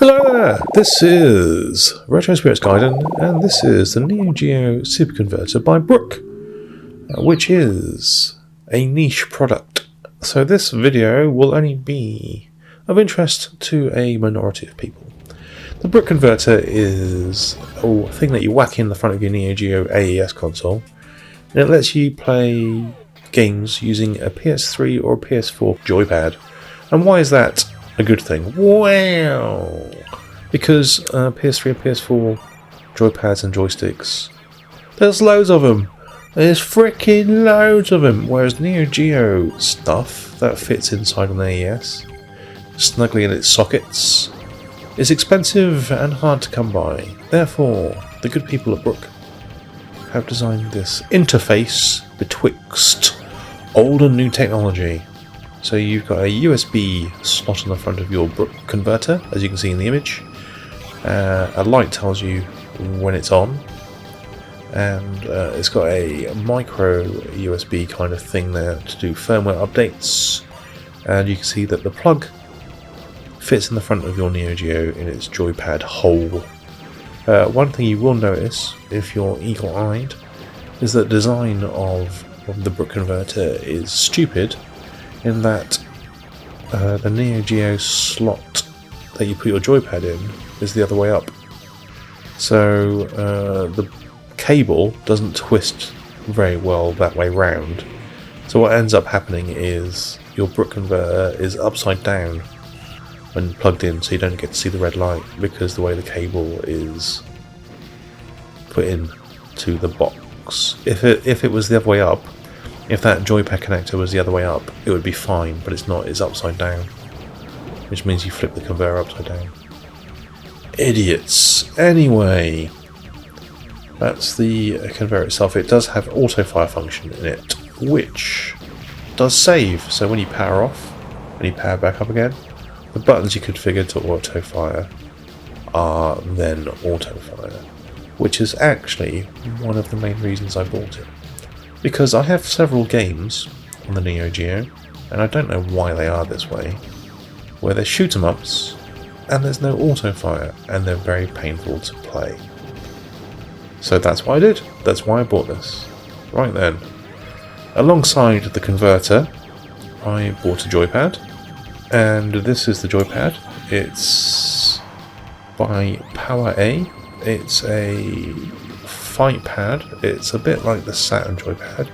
Hello there, this is Retro Spirits Gaiden, and this is the Neo Geo Super Converter by BROOK, which is a niche product. So this video will only be of interest to a minority of people. The BROOK Converter is a thing that you whack in the front of your Neo Geo AES console, and it lets you play games using a PS3 or a PS4 joypad. And why is that a good thing? Well, because PS3 and PS4 joypads and joysticks, there's loads of them. There's freaking loads of them. Whereas Neo Geo stuff that fits inside an AES, snugly in its sockets, is expensive and hard to come by. Therefore, the good people at BROOK have designed this interface betwixt old and new technology. So you've got a USB slot on the front of your BROOK converter, as you can see in the image. A light tells you when it's on, and it's got a micro USB kind of thing there to do firmware updates. And you can see that the plug fits in the front of your Neo Geo in its joypad hole. One thing you will notice, if you're eagle-eyed, is that the design of the BROOK converter is stupid, in that the Neo Geo slot that you put your joypad in is the other way up. So the cable doesn't twist very well that way round. So what ends up happening is your BROOK converter is upside down when plugged in, so you don't get to see the red light because the way the cable is put in to the box. If it was the other way up, if that joypad connector was the other way up, it would be fine, but it's not, it's upside down, which means you flip the conveyor upside down. Idiots! Anyway, that's the conveyor itself. It does have auto-fire function in it, which does save, so when you power off, and you power back up again, the buttons you configure to auto-fire are then auto-fire, which is actually one of the main reasons I bought it. Because I have several games on the Neo Geo, and I don't know why they are this way, where they're shoot-em-ups, and there's no auto-fire, and they're very painful to play. So that's what I did. That's why I bought this. Right then. Alongside the converter, I bought a joypad, and this is the joypad. It's by Power A. It's a fight pad. It's a bit like the Saturn joypad.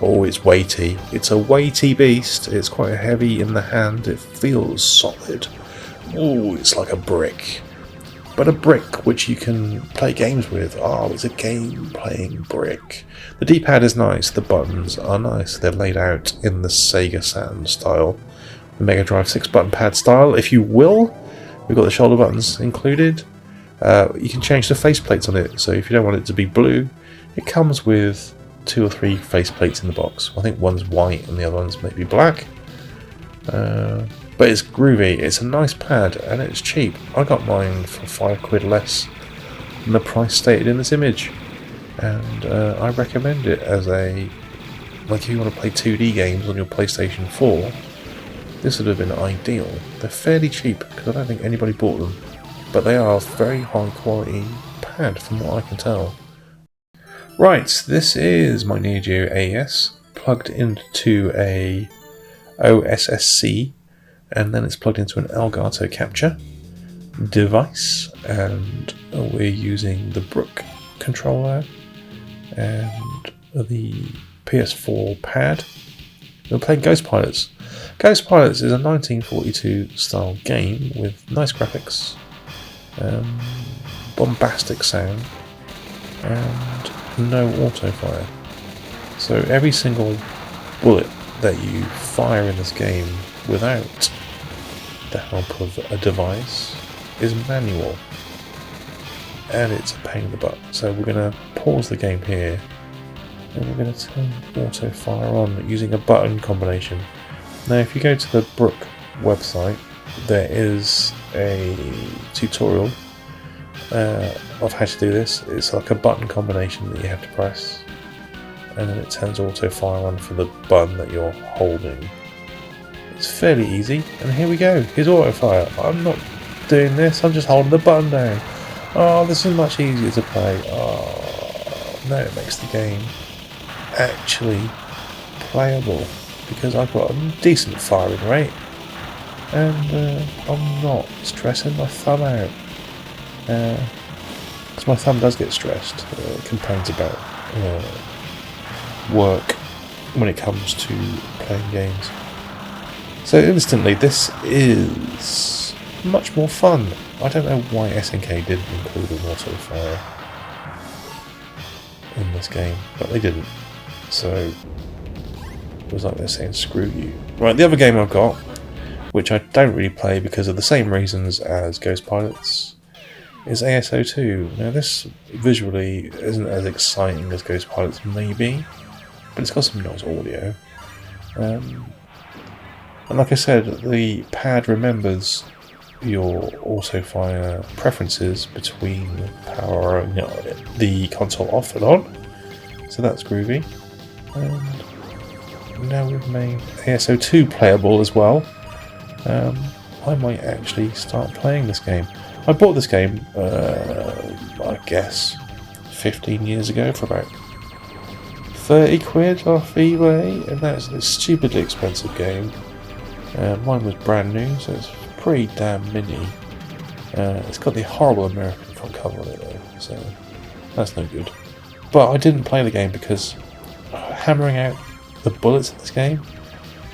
Oh, it's weighty. It's a weighty beast. It's quite heavy in the hand. It feels solid. Oh, it's like a brick. But a brick which you can play games with. Oh, it's a game-playing brick. The D-pad is nice. The buttons are nice. They're laid out in the Sega Saturn style. The Mega Drive 6-button pad style, if you will. We've got the shoulder buttons included. You can change the faceplates on it, so if you don't want it to be blue, it comes with 2 or 3 faceplates in the box. I think one's white and the other one's maybe black. But it's groovy, it's a nice pad, and it's cheap. I got mine for £5 less than the price stated in this image. And I recommend it as a, like if you want to play 2D games on your PlayStation 4, this would have been ideal. They're fairly cheap, because I don't think anybody bought them. But they are a very high quality pad from what I can tell. Right, this is my Neo Geo AES plugged into a OSSC, and then it's plugged into an Elgato capture device, and we're using the BROOK controller and the PS4 pad. We're playing Ghost Pilots. Ghost Pilots is a 1942 style game with nice graphics, bombastic sound, and no autofire. So every single bullet that you fire in this game without the help of a device is manual, and it's a pain in the butt. So we're going to pause the game here, and we're going to turn auto fire on using a button combination. Now if you go to the BROOK website, there is a tutorial of how to do this. It's like a button combination that you have to press, and then it turns auto fire on for the button that you're holding. It's fairly easy, and here we go. Here's auto fire. I'm not doing this. I'm just holding the button down. Oh, this is much easier to play. Oh, no, it makes the game actually playable because I've got a decent firing rate and I'm not stressing my thumb out. Because my thumb does get stressed. It complains about work when it comes to playing games. So instantly, this is much more fun. I don't know why SNK didn't include an auto fire in this game, but they didn't. So it was like they're saying screw you. Right, the other game I've got, which I don't really play because of the same reasons as Ghost Pilots, is ASO2. Now this visually isn't as exciting as Ghost Pilots maybe, but it's got some nice audio. And like I said, the pad remembers your auto fire preferences between powering the console off and on, so that's groovy. And now we've made ASO2 playable as well. I might actually start playing this game. I bought this game, I guess, 15 years ago for about 30 quid off eBay, and that's a stupidly expensive game. Mine was brand new, so it's pretty damn mini. It's got the horrible American front cover on it though, so that's no good. But I didn't play the game because hammering out the bullets in this game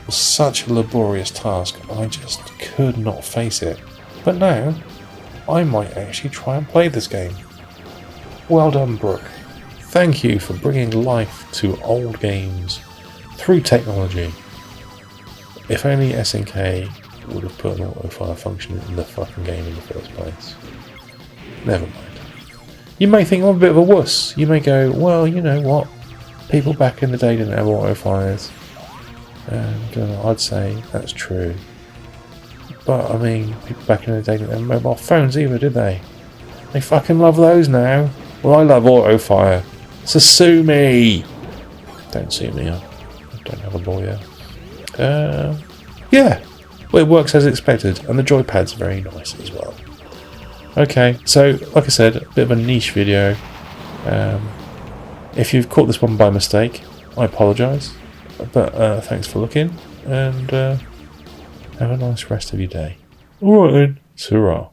was such a laborious task, I just could not face it. But now, I might actually try and play this game. Well done, Brook. Thank you for bringing life to old games through technology. If only SNK would have put an auto-fire function in the fucking game in the first place. Never mind. You may think I'm a bit of a wuss. You may go, well, you know what? People back in the day didn't have auto-fires. And I'd say that's true. But, I mean, people back in the day didn't have mobile phones either, did they? They fucking love those now. Well, I love auto-fire. So sue me! Don't sue me, I don't have a lawyer. Yeah, well, it works as expected, and the joypad's very nice as well. Okay, so like I said, a bit of a niche video. If you've caught this one by mistake, I apologise, but thanks for looking, and have a nice rest of your day. Alright then, ta-ra.